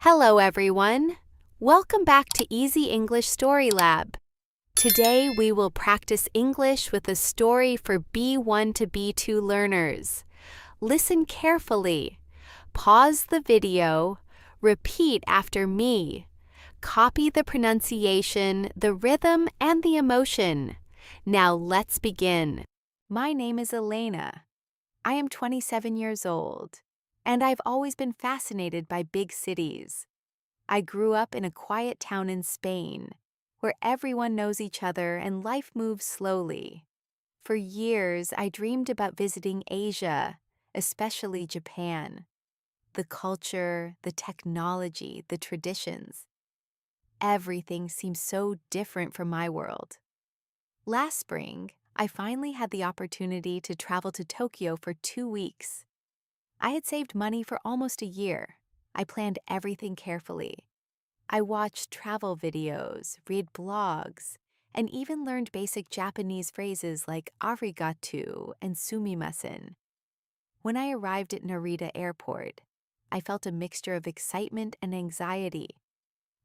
Hello, everyone. Welcome back to Easy English StoryLab. Today, we will practice English with a story for B1 to B2 learners. Listen carefully. Pause the video. Repeat after me. Copy the pronunciation, the rhythm, and the emotion. Now, let's begin. My name is Elena. I am 27 years old, and I've always been fascinated by big cities. I grew up in a quiet town in Spain, where everyone knows each other and life moves slowly. For years, I dreamed about visiting Asia, especially Japan. The culture, the technology, the traditions. Everything seems so different from my world. Last spring, I finally had the opportunity to travel to Tokyo for 2 weeks. I had saved money for almost a year. I planned everything carefully. I watched travel videos, read blogs, and even learned basic Japanese phrases like arigato and sumimasen. When I arrived at Narita Airport, I felt a mixture of excitement and anxiety.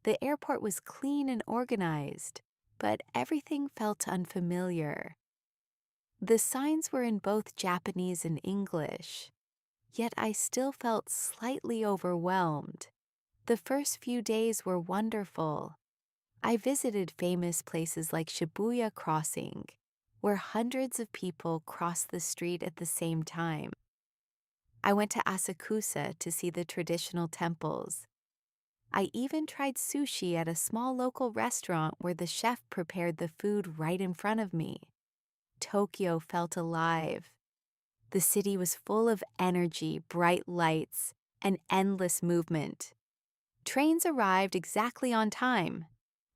The airport was clean and organized, but everything felt unfamiliar. The signs were in both Japanese and English, yet I still felt slightly overwhelmed. The first few days were wonderful. I visited famous places like Shibuya Crossing, where hundreds of people cross the street at the same time. I went to Asakusa to see the traditional temples. I even tried sushi at a small local restaurant where the chef prepared the food right in front of me. Tokyo felt alive. The city was full of energy, bright lights, and endless movement. Trains arrived exactly on time.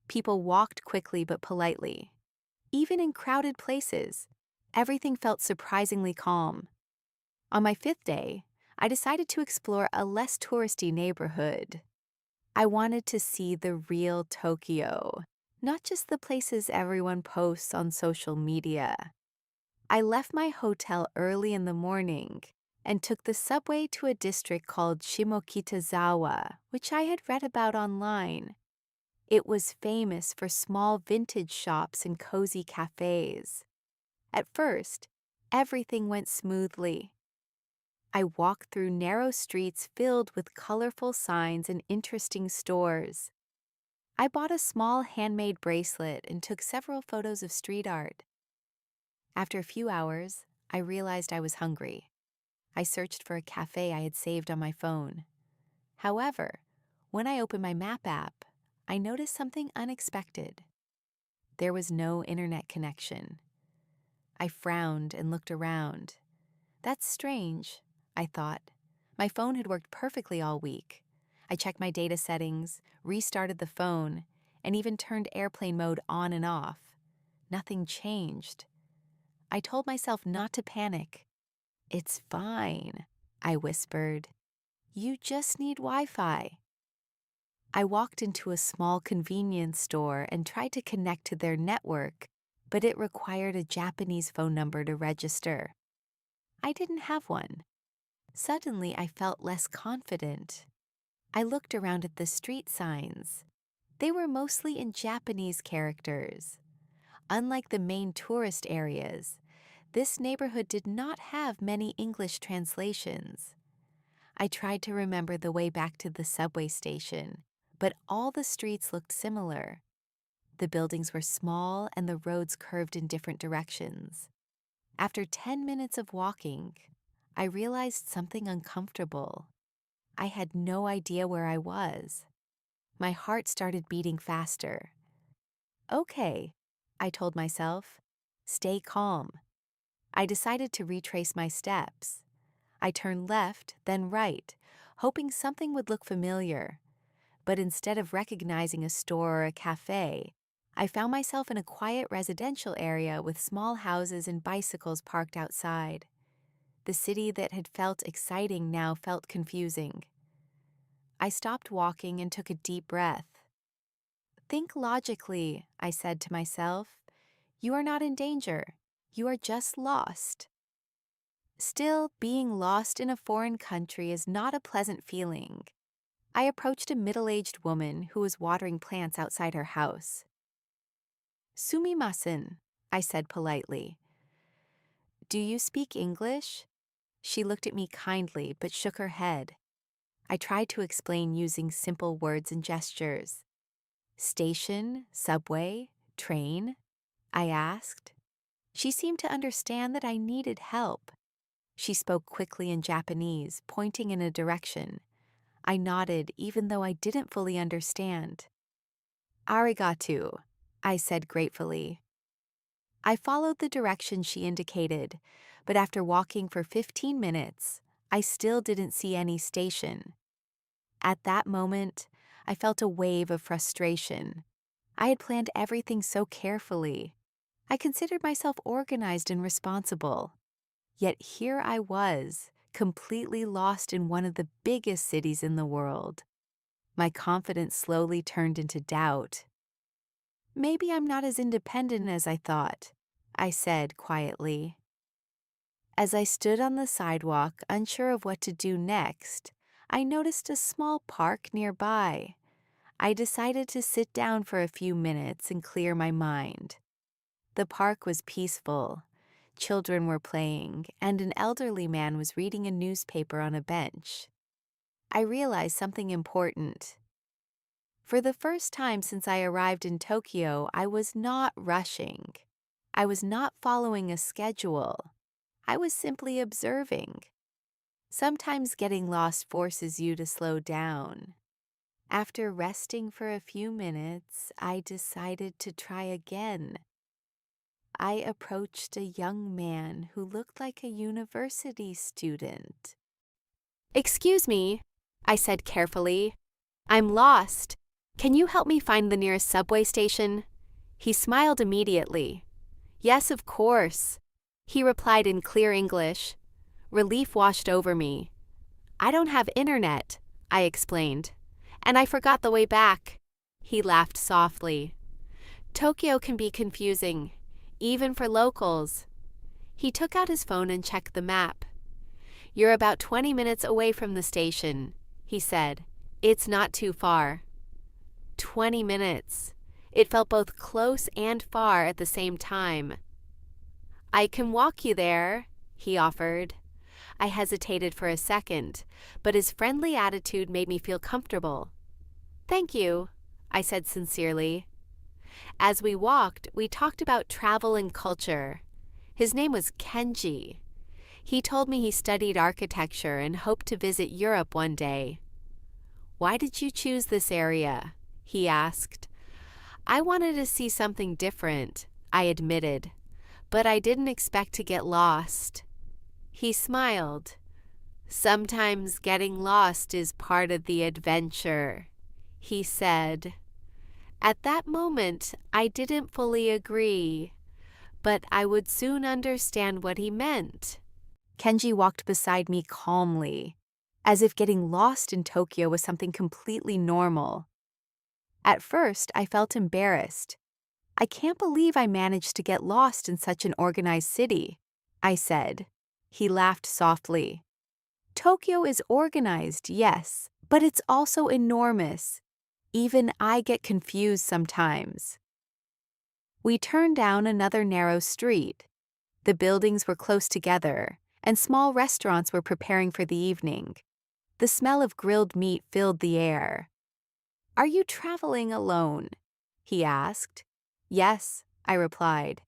People walked quickly but politely. Even in crowded places, everything felt surprisingly calm. On my 5th day, I decided to explore a less touristy neighborhood. I wanted to see the real Tokyo, not just the places everyone posts on social media. I left my hotel early in the morning and took the subway to a district called Shimokitazawa, which I had read about online. It was famous for small vintage shops and cozy cafes. At first, everything went smoothly. I walked through narrow streets filled with colorful signs and interesting stores. I bought a small handmade bracelet and took several photos of street art. After a few hours, I realized I was hungry. I searched for a cafe I had saved on my phone. However, when I opened my map app, I noticed something unexpected. There was no internet connection. I frowned and looked around. That's strange, I thought. My phone had worked perfectly all week. I checked my data settings, restarted the phone, and even turned airplane mode on and off. Nothing changed. I told myself not to panic. "It's fine," I whispered. "You just need Wi-Fi." I walked into a small convenience store and tried to connect to their network, but it required a Japanese phone number to register. I didn't have one. Suddenly, I felt less confident. I looked around at the street signs. They were mostly in Japanese characters. Unlike the main tourist areas, this neighborhood did not have many English translations. I tried to remember the way back to the subway station, but all the streets looked similar. The buildings were small and the roads curved in different directions. After 10 minutes of walking, I realized something uncomfortable. I had no idea where I was. My heart started beating faster. "Okay," I told myself. "Stay calm." I decided to retrace my steps. I turned left, then right, hoping something would look familiar. But instead of recognizing a store or a cafe, I found myself in a quiet residential area with small houses and bicycles parked outside. The city that had felt exciting now felt confusing. I stopped walking and took a deep breath. "Think logically," I said to myself. "You are not in danger. You are just lost." Still, being lost in a foreign country is not a pleasant feeling. I approached a middle-aged woman who was watering plants outside her house. "Sumimasen," I said politely. "Do you speak English?" She looked at me kindly but shook her head. I tried to explain using simple words and gestures. "Station, subway, train?" I asked. She seemed to understand that I needed help. She spoke quickly in Japanese, pointing in a direction. I nodded even though I didn't fully understand. "Arigato," I said gratefully. I followed the direction she indicated, but after walking for 15 minutes, I still didn't see any station. At that moment, I felt a wave of frustration. I had planned everything so carefully. I considered myself organized and responsible. Yet here I was, completely lost in one of the biggest cities in the world. My confidence slowly turned into doubt. "Maybe I'm not as independent as I thought," I said quietly. As I stood on the sidewalk, unsure of what to do next, I noticed a small park nearby. I decided to sit down for a few minutes and clear my mind. The park was peaceful. Children were playing, and an elderly man was reading a newspaper on a bench. I realized something important. For the first time since I arrived in Tokyo, I was not rushing. I was not following a schedule. I was simply observing. Sometimes getting lost forces you to slow down. After resting for a few minutes, I decided to try again. I approached a young man who looked like a university student. "Excuse me," I said carefully. "I'm lost. Can you help me find the nearest subway station?" He smiled immediately. "Yes, of course," he replied in clear English. Relief washed over me. "I don't have internet," I explained, "and I forgot the way back." He laughed softly. "Tokyo can be confusing, even for locals." He took out his phone and checked the map. "You're about 20 minutes away from the station," he said. "It's not too far." 20 minutes. It felt both close and far at the same time. "I can walk you there," he offered. I hesitated for a second, but his friendly attitude made me feel comfortable. "Thank you," I said sincerely. As we walked, we talked about travel and culture. His name was Kenji. He told me he studied architecture and hoped to visit Europe one day. "Why did you choose this area?" he asked. "I wanted to see something different," I admitted, "but I didn't expect to get lost." He smiled. "Sometimes getting lost is part of the adventure," he said. At that moment, I didn't fully agree, but I would soon understand what he meant. Kenji walked beside me calmly, as if getting lost in Tokyo was something completely normal. At first, I felt embarrassed. "I can't believe I managed to get lost in such an organized city," I said. He laughed softly. "Tokyo is organized, yes, but it's also enormous. Even I get confused sometimes." We turned down another narrow street. The buildings were close together, and small restaurants were preparing for the evening. The smell of grilled meat filled the air. "Are you traveling alone?" he asked. "Yes," I replied.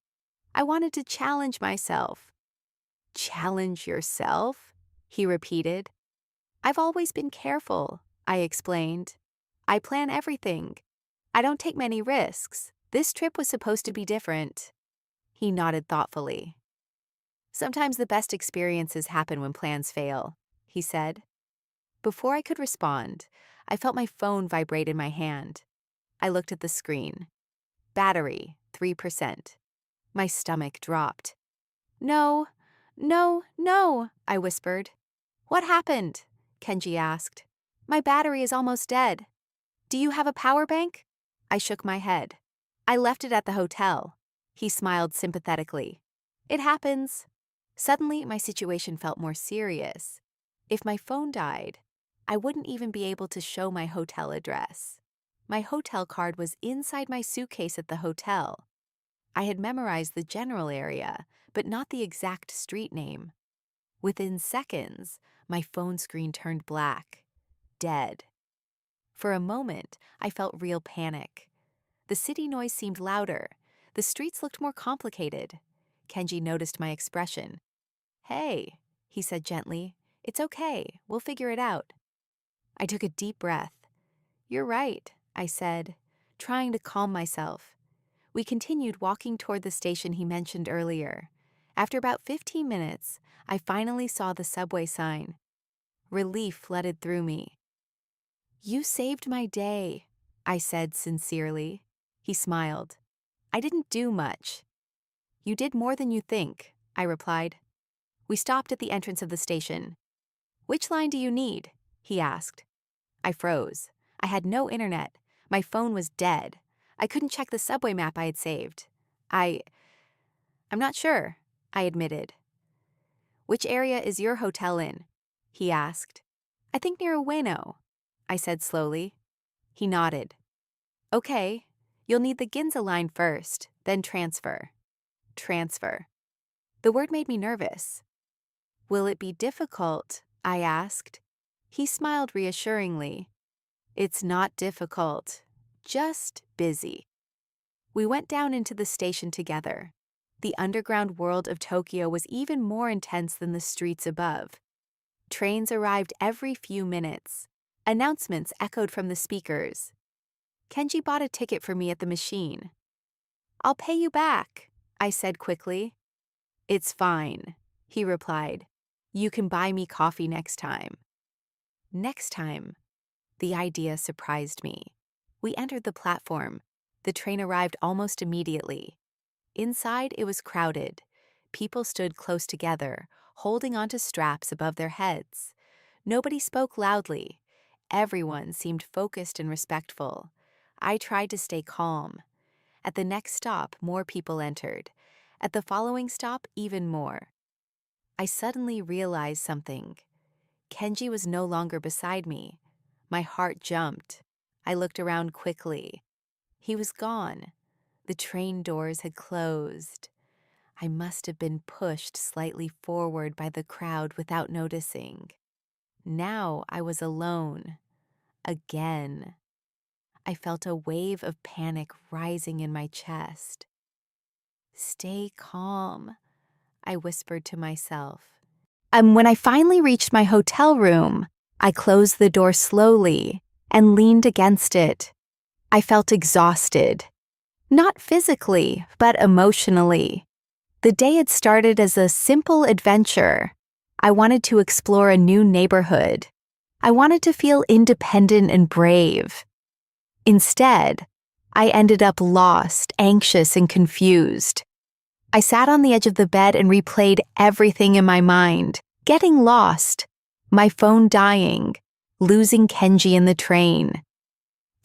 I wanted to challenge myself. "Challenge yourself?" he repeated. "I've always been careful," I explained. "I plan everything. I don't take many risks. This trip was supposed to be different." He nodded thoughtfully. "Sometimes the best experiences happen when plans fail," he said. Before I could respond, I felt my phone vibrate in my hand. I looked at the screen. Battery, 3%. My stomach dropped. "No, no, no," I whispered. "What happened?" Kenji asked. "My battery is almost dead." "Do you have a power bank?" I shook my head. "I left it at the hotel." He smiled sympathetically. "It happens." Suddenly, my situation felt more serious. If my phone died, I wouldn't even be able to show my hotel address. My hotel card was inside my suitcase at the hotel. I had memorized the general area, but not the exact street name. Within seconds, my phone screen turned black. Dead. For a moment, I felt real panic. The city noise seemed louder. The streets looked more complicated. Kenji noticed my expression. "Hey," he said gently. "It's okay. We'll figure it out." I took a deep breath. "You're right," I said, trying to calm myself. We continued walking toward the station he mentioned earlier. After about 15 minutes, I finally saw the subway sign. Relief flooded through me. "You saved my day," I said sincerely. He smiled. "I didn't do much." "You did more than you think," I replied. We stopped at the entrance of the station. "Which line do you need?" he asked. I froze. I had no internet. My phone was dead. I couldn't check the subway map I had saved. I'm not sure, I admitted. "Which area is your hotel in?" he asked. "I think near Ueno," I said slowly. He nodded. "Okay, you'll need the Ginza line first, then transfer." Transfer. The word made me nervous. "Will it be difficult?" I asked. He smiled reassuringly. "It's not difficult, just busy." We went down into the station together. The underground world of Tokyo was even more intense than the streets above. Trains arrived every few minutes. Announcements echoed from the speakers. Kenji bought a ticket for me at the machine. "I'll pay you back," I said quickly. "It's fine," he replied. "You can buy me coffee next time." Next time. The idea surprised me. We entered the platform. The train arrived almost immediately. Inside, it was crowded. People stood close together, holding onto straps above their heads. Nobody spoke loudly. Everyone seemed focused and respectful. I tried to stay calm. At the next stop, more people entered. At the following stop, even more. I suddenly realized something. Kenji was no longer beside me. My heart jumped. I looked around quickly. He was gone. The train doors had closed. I must have been pushed slightly forward by the crowd without noticing. Now I was alone. Again. I felt a wave of panic rising in my chest. "Stay calm," I whispered to myself. When I finally reached my hotel room, I closed the door slowly and leaned against it. I felt exhausted. Not physically, but emotionally. The day had started as a simple adventure. I wanted to explore a new neighborhood. I wanted to feel independent and brave. Instead, I ended up lost, anxious, and confused. I sat on the edge of the bed and replayed everything in my mind, getting lost, my phone dying, losing Kenji in the train.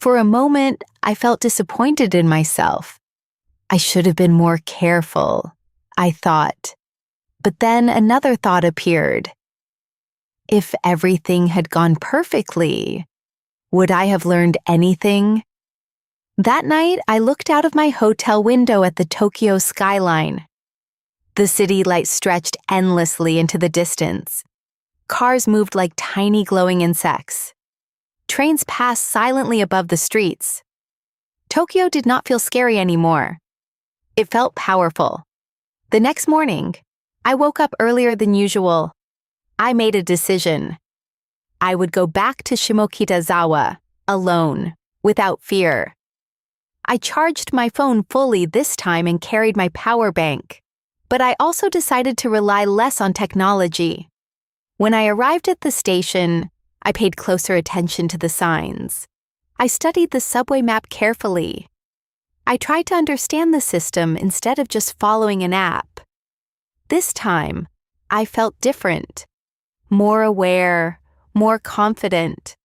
For a moment, I felt disappointed in myself. I should have been more careful, I thought. But then another thought appeared. If everything had gone perfectly, would I have learned anything? That night, I looked out of my hotel window at the Tokyo skyline. The city light stretched endlessly into the distance. Cars moved like tiny glowing insects. Trains passed silently above the streets. Tokyo did not feel scary anymore. It felt powerful. The next morning, I woke up earlier than usual. I made a decision. I would go back to Shimokitazawa, alone, without fear. I charged my phone fully this time and carried my power bank. But I also decided to rely less on technology. When I arrived at the station, I paid closer attention to the signs. I studied the subway map carefully. I tried to understand the system instead of just following an app. This time, I felt different, more aware, more confident.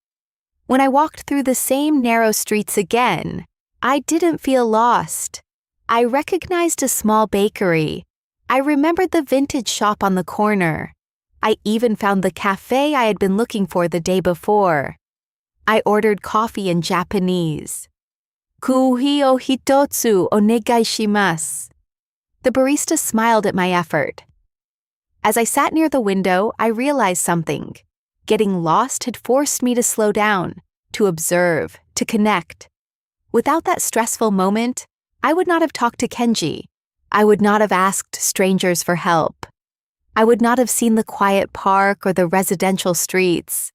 When I walked through the same narrow streets again, I didn't feel lost. I recognized a small bakery. I remembered the vintage shop on the corner. I even found the cafe I had been looking for the day before. I ordered coffee in Japanese. Kuhi o hitotsu onegai shimasu. The barista smiled at my effort. As I sat near the window, I realized something. Getting lost had forced me to slow down, to observe, to connect. Without that stressful moment, I would not have talked to Kenji. I would not have asked strangers for help. I would not have seen the quiet park or the residential streets.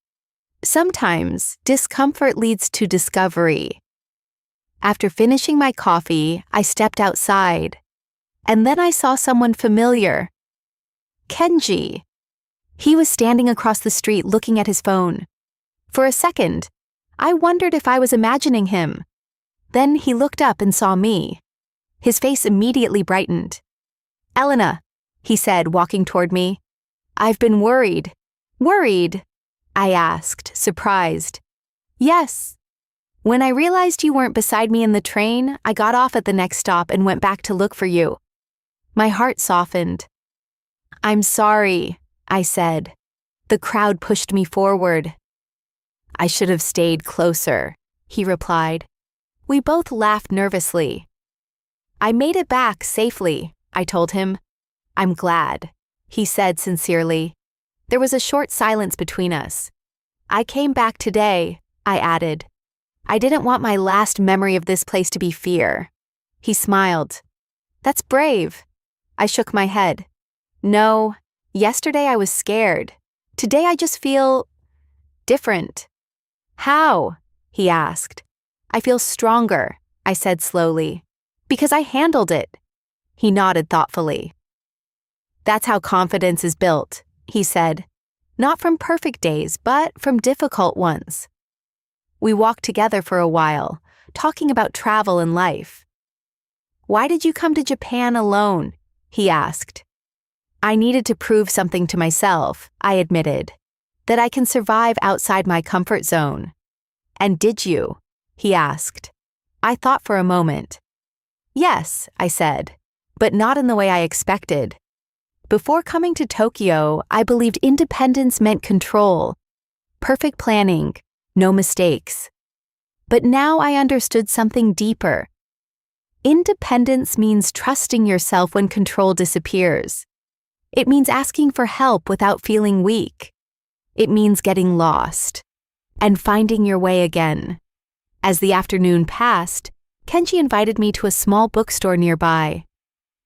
Sometimes, discomfort leads to discovery. After finishing my coffee, I stepped outside. And then I saw someone familiar. Kenji. He was standing across the street looking at his phone. For a second, I wondered if I was imagining him. Then he looked up and saw me. His face immediately brightened. "Elena," he said, walking toward me. "I've been worried." "Worried?" I asked, surprised. "Yes. When I realized you weren't beside me in the train, I got off at the next stop and went back to look for you." My heart softened. "I'm sorry," I said. The crowd pushed me forward. "I should have stayed closer," he replied. We both laughed nervously. "I made it back safely," I told him. "I'm glad," he said sincerely. There was a short silence between us. "I came back today," I added. "I didn't want my last memory of this place to be fear." He smiled. "That's brave." I shook my head. "No, yesterday I was scared. Today I just feel different." "How?" he asked. "I feel stronger," I said slowly. "Because I handled it." He nodded thoughtfully. "That's how confidence is built," he said. "Not from perfect days, but from difficult ones." We walked together for a while, talking about travel and life. "Why did you come to Japan alone?" he asked. "I needed to prove something to myself," I admitted, "that I can survive outside my comfort zone." "And did you?" he asked. I thought for a moment. "Yes," I said, "but not in the way I expected. Before coming to Tokyo, I believed independence meant control, perfect planning, no mistakes. But now I understood something deeper. Independence means trusting yourself when control disappears. It means asking for help without feeling weak. It means getting lost and finding your way again. As the afternoon passed, Kenji invited me to a small bookstore nearby.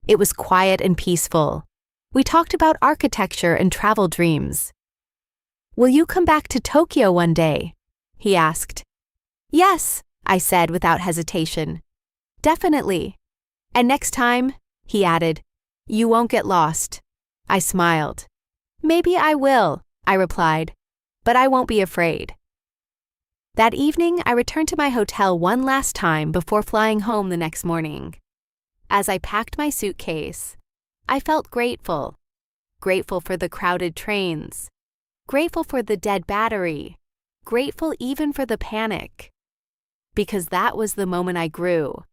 It was quiet and peaceful. We talked about architecture and travel dreams. "Will you come back to Tokyo one day?" he asked. "Yes," I said without hesitation. "Definitely. And next time," he added, "you won't get lost." I smiled. "Maybe I will," I replied, "but I won't be afraid." That evening, I returned to my hotel one last time before flying home the next morning. As I packed my suitcase, I felt grateful. Grateful for the crowded trains. Grateful for the dead battery. Grateful even for the panic. Because that was the moment I grew.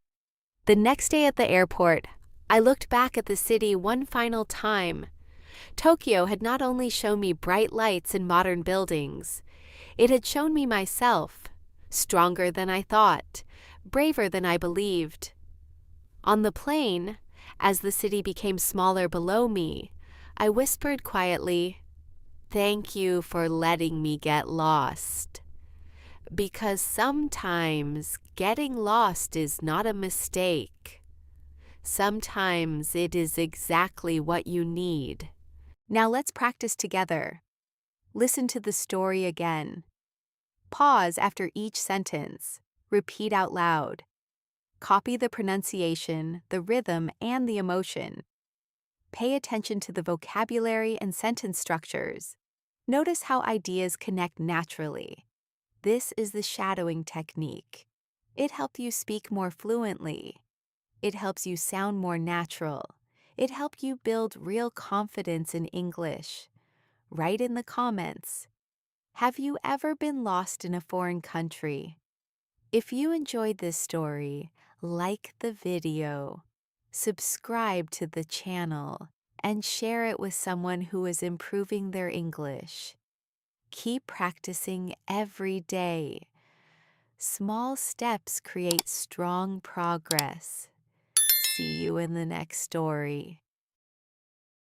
The next day at the airport, I looked back at the city one final time. Tokyo had not only shown me bright lights and modern buildings, it had shown me myself, stronger than I thought, braver than I believed. On the plane, as the city became smaller below me, I whispered quietly, "Thank you for letting me get lost." Because sometimes getting lost is not a mistake. Sometimes it is exactly what you need. Now let's practice together. Listen to the story again. Pause after each sentence. Repeat out loud. Copy the pronunciation, the rhythm, and the emotion. Pay attention to the vocabulary and sentence structures. Notice how ideas connect naturally. This is the shadowing technique. It helps you speak more fluently. It helps you sound more natural. It helps you build real confidence in English. Write in the comments. Have you ever been lost in a foreign country? If you enjoyed this story, like the video, subscribe to the channel, and share it with someone who is improving their English. Keep practicing every day. Small steps create strong progress. See you in the next story.